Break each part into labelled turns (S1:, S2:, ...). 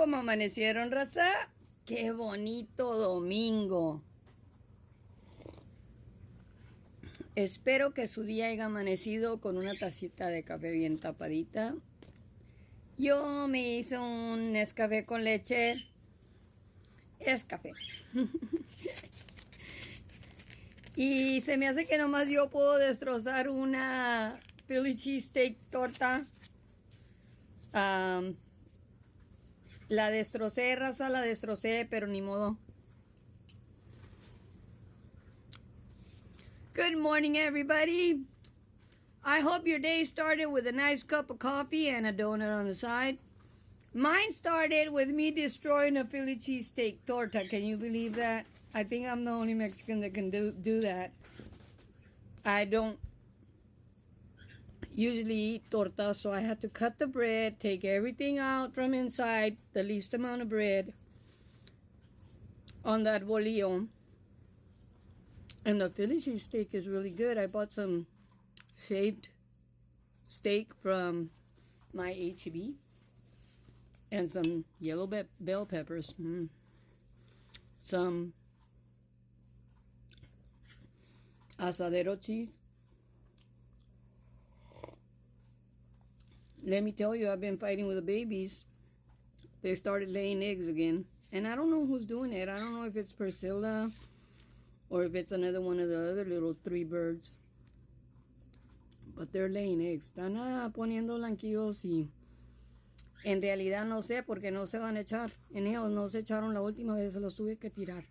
S1: ¿Cómo amanecieron, raza? ¡Qué bonito domingo! Espero que su día haya amanecido con una tacita de café bien tapadita. Yo me hice un Nescafé con leche. Es café. Y se me hace que nomás yo puedo destrozar una Philly cheesesteak torta. La destrocé, raza, la destrocé, pero ni modo. Good morning, everybody. I hope your day started with a nice cup of coffee and a donut on the side. Mine started with me destroying a Philly cheesesteak torta. Can you believe that? I think I'm the only Mexican that can do that. I don't usually eat torta, so I had to cut the bread, take everything out from inside, the least amount of bread on that bolillo. And the Philly cheesesteak is really good. I bought some shaved steak from my H-E-B and some yellow bell peppers. Some asadero cheese. Let me tell you, I've been fighting with the babies. They started laying eggs again. And I don't know who's doing it. I don't know if it's Priscilla or if it's another one of the other little three birds. But they're laying eggs. Están poniendo blanquillos y en realidad no sé porque no se van a echar. En ellos no se echaron la última vez, se los tuve que tirar.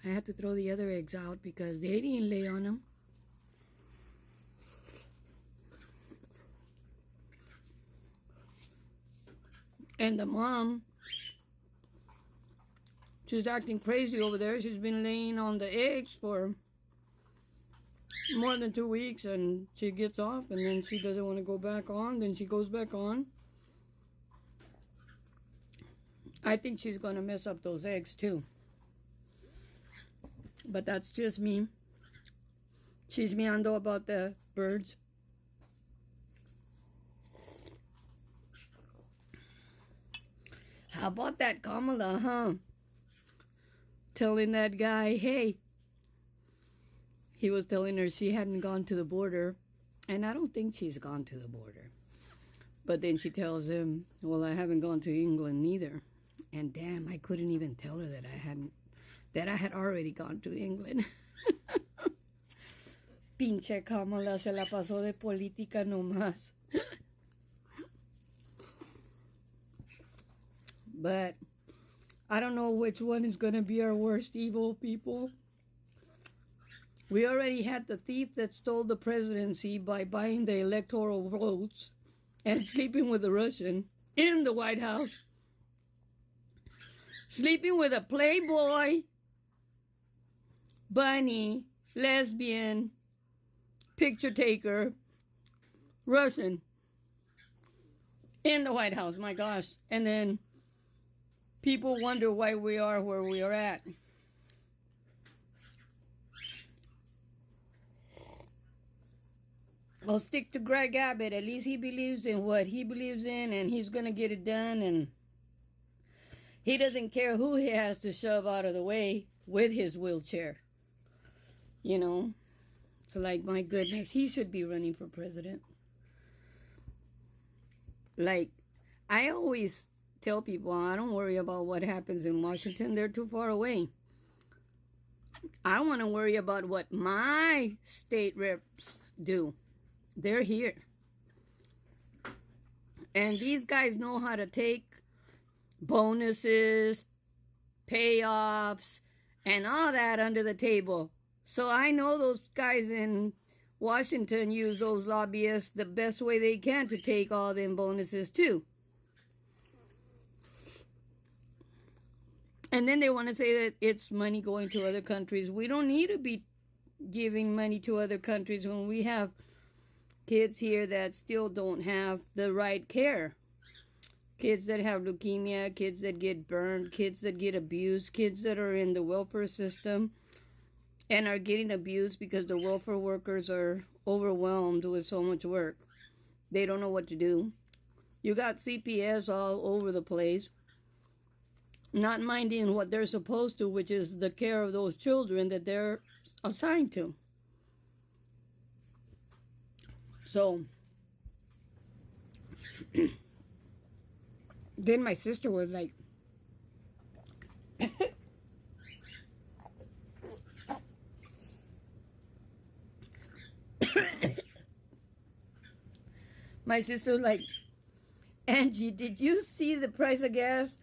S1: I had to throw the other eggs out because they didn't lay on them. And the mom, she's acting crazy over there. She's been laying on the eggs for more than 2 weeks, and she gets off, and then she doesn't want to go back on. Then she goes back on. I think she's going to mess up those eggs, too. But that's just me. Chismeando about the birds. How about that Kamala, huh? Telling that guy, hey. He was telling her she hadn't gone to the border. And I don't think she's gone to the border. But then she tells him, well, I haven't gone to England neither. And damn, I couldn't even tell her that I had already gone to England. Pinche Kamala se la pasó de política nomás. But I don't know which one is going to be our worst evil, people. We already had the thief that stole the presidency by buying the electoral votes and sleeping with a Russian in the White House. Sleeping with a playboy, bunny, lesbian, picture taker, Russian in the White House. My gosh. And then people wonder why we are where we are at. I'll stick to Greg Abbott. At least he believes in what he believes in, and he's going to get it done. And he doesn't care who he has to shove out of the way with his wheelchair. You know? So, like, my goodness, he should be running for president. Like, I always tell people, I don't worry about what happens in Washington. They're too far away. I want to worry about what my state reps do. They're here. And these guys know how to take bonuses, payoffs, and all that under the table. So I know those guys in Washington use those lobbyists the best way they can to take all them bonuses too. And then they want to say that it's money going to other countries. We don't need to be giving money to other countries when we have kids here that still don't have the right care. Kids that have leukemia, kids that get burned, kids that get abused, kids that are in the welfare system and are getting abused because the welfare workers are overwhelmed with so much work. They don't know what to do. You got CPS all over the place. not minding what they're supposed to, which is the care of those children that they're assigned to. So then my sister was like, my sister was like, Angie, did you see the price of gas?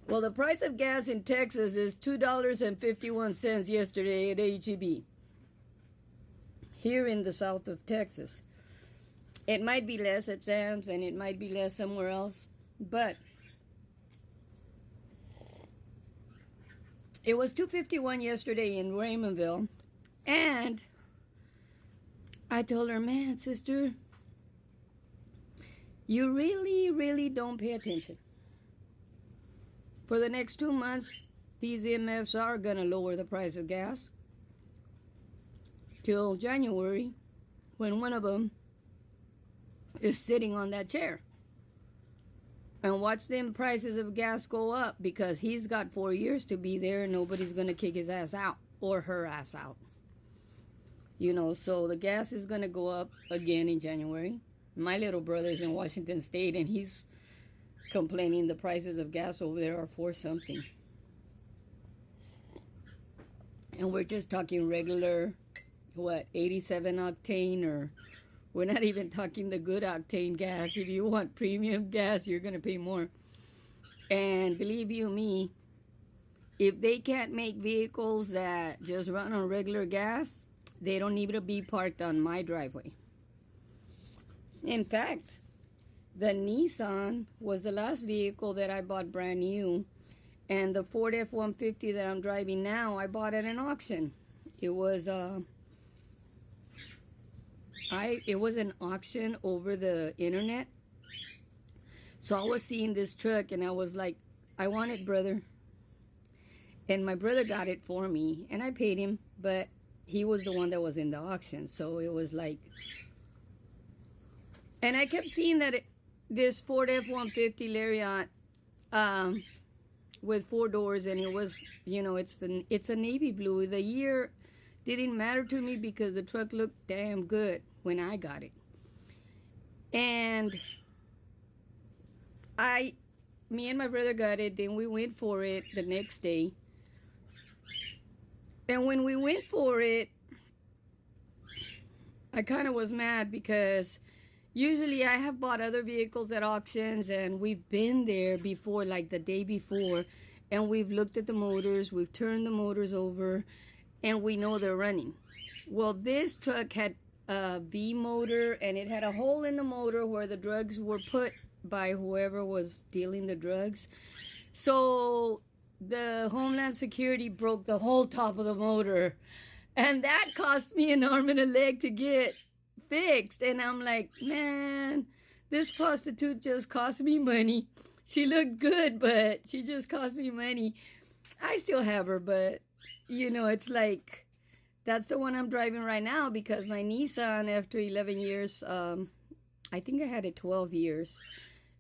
S1: Well, the price of gas in Texas is $2.51 yesterday at HEB. Here in the south of Texas. It might be less at Sam's and it might be less somewhere else, but it was $2.51 yesterday in Raymondville. And I told her, man, sister, you really don't pay attention. For the next 2 months, these MFs are going to lower the price of gas till January, when one of them is sitting on that chair. And watch them prices of gas go up, because he's got 4 years to be there and nobody's going to kick his ass out or her ass out. You know, so the gas is going to go up again in January. My little brother's in Washington State and he's complaining the prices of gas over there are $4 something. And we're just talking regular, 87 octane, or we're not even talking the good octane gas. If you want premium gas, you're going to pay more. And believe you me, if they can't make vehicles that just run on regular gas, they don't need to be parked on my driveway. In fact, the Nissan was the last vehicle that I bought brand new. And the Ford F-150 that I'm driving now, I bought at an auction. It was an auction over the internet. So I was seeing this truck and I was like, I want it, brother. And my brother got it for me and I paid him, but he was the one that was in the auction. So it was like, and I kept seeing that this Ford F-150 Lariat with 4 doors, and it was, you know, it's a navy blue. The year didn't matter to me because the truck looked damn good when I got it. And me and my brother got it, then we went for it the next day. And when we went for it, I kind of was mad because usually I have bought other vehicles at auctions and we've been there before, like the day before, and we've looked at the motors, we've turned the motors over, and we know they're running. Well, this truck had a V motor and it had a hole in the motor where the drugs were put by whoever was dealing the drugs. So the Homeland Security broke the whole top of the motor, and that cost me an arm and a leg to get fixed. And I'm like, man, this prostitute just cost me money. She looked good, but she just cost me money. I still have her, but you know, it's like, that's the one I'm driving right now, because my Nissan, after 11 years, I think I had it 12 years.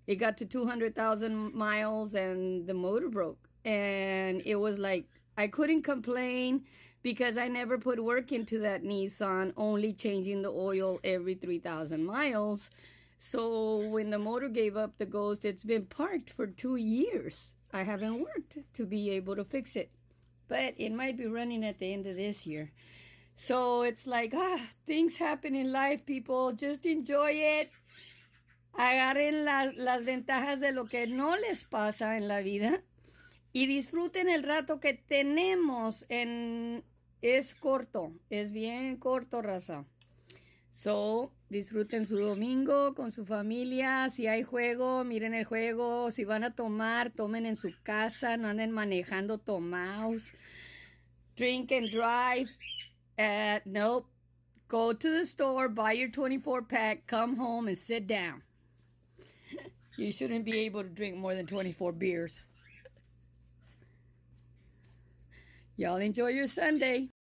S1: It got to 200,000 miles and the motor broke. And it was like, I couldn't complain because I never put work into that Nissan, only changing the oil every 3,000 miles. So when the motor gave up the ghost, it's been parked for 2 years. I haven't worked to be able to fix it. But it might be running at the end of this year. So it's like, things happen in life, people. Just enjoy it. Agarren las ventajas de lo que no les pasa en la vida. Y disfruten el rato que tenemos. Es corto. Es bien corto, raza. So, disfruten su domingo con su familia. Si hay juego, miren el juego. Si van a tomar, tomen en su casa. No anden manejando tomados. Drink and drive. Nope. Go to the store, buy your 24-pack, come home and sit down. You shouldn't be able to drink more than 24 beers. Y'all enjoy your Sunday.